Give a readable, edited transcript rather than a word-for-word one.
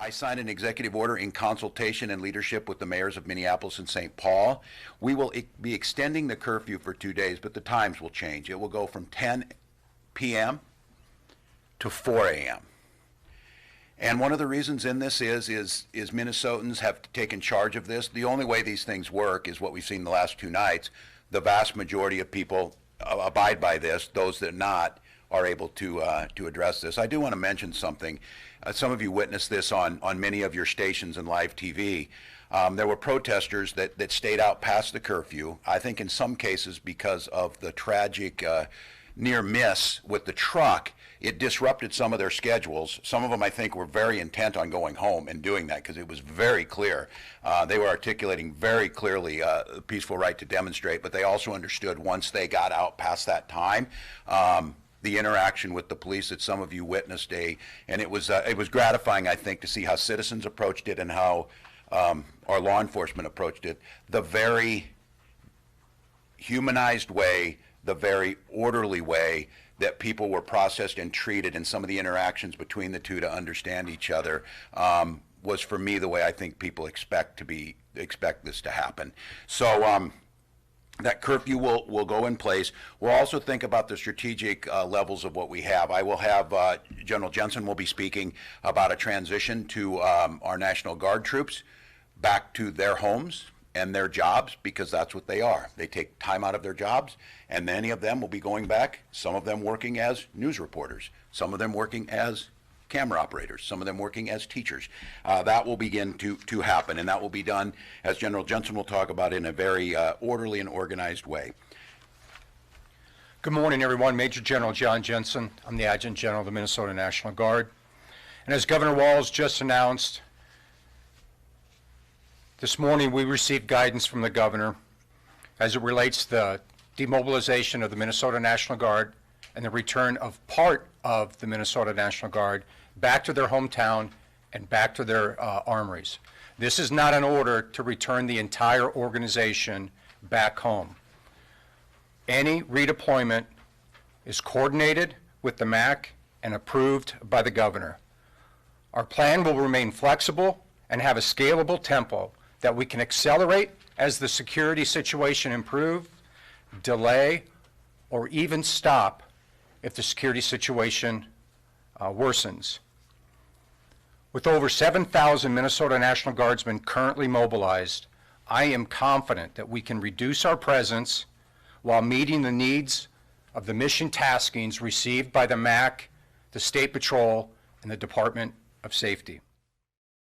I signed an executive order in consultation and leadership with the mayors of Minneapolis and St. Paul. We will be extending the curfew for 2 days, but the times will change. It will go from 10 p.m. to 4 a.m. And one of the reasons in this is Minnesotans have taken charge of this. The only way these things work is what we've seen the last 2 nights. The vast majority of people abide by this. Those that not are able to address this. I do want to mention something. Some of you witnessed this on many of your stations and live TV. There were protesters that stayed out past the curfew. I think in some cases because of the tragic near miss with the truck, it disrupted some of their schedules. Some of them, I think, were very intent on going home and doing that because it was very clear. They were articulating very clearly the peaceful right to demonstrate, but they also understood once they got out past that time, the interaction with the police that some of you witnessed, and it was gratifying, I think, to see how citizens approached it and how our law enforcement approached it. The very humanized way, the very orderly way that people were processed and treated, and some of the interactions between the two to understand each other was, for me, the way I think people expect this to happen. So that curfew will go in place. We'll also think about the strategic levels of what we have. I will have General Jensen will be speaking about a transition to our National Guard troops back to their homes and their jobs, because that's what they are. They take time out of their jobs, and many of them will be going back, some of them working as news reporters, some of them working as camera operators, some of them working as teachers. That will begin to happen, and that will be done, as General Jensen will talk about, in a very orderly and organized way. Good morning, everyone. Major General John Jensen. I'm the Adjutant General of the Minnesota National Guard. And as Governor Walz just announced, this morning we received guidance from the governor as it relates to the demobilization of the Minnesota National Guard and the return of part of the Minnesota National Guard back to their hometown and back to their armories. This is not an order to return the entire organization back home. Any redeployment is coordinated with the MAC and approved by the governor. Our plan will remain flexible and have a scalable tempo that we can accelerate as the security situation improves, delay, or even stop if the security situation worsens. With over 7,000 Minnesota National Guardsmen currently mobilized, I am confident that we can reduce our presence while meeting the needs of the mission taskings received by the MAC, the State Patrol, and the Department of Safety.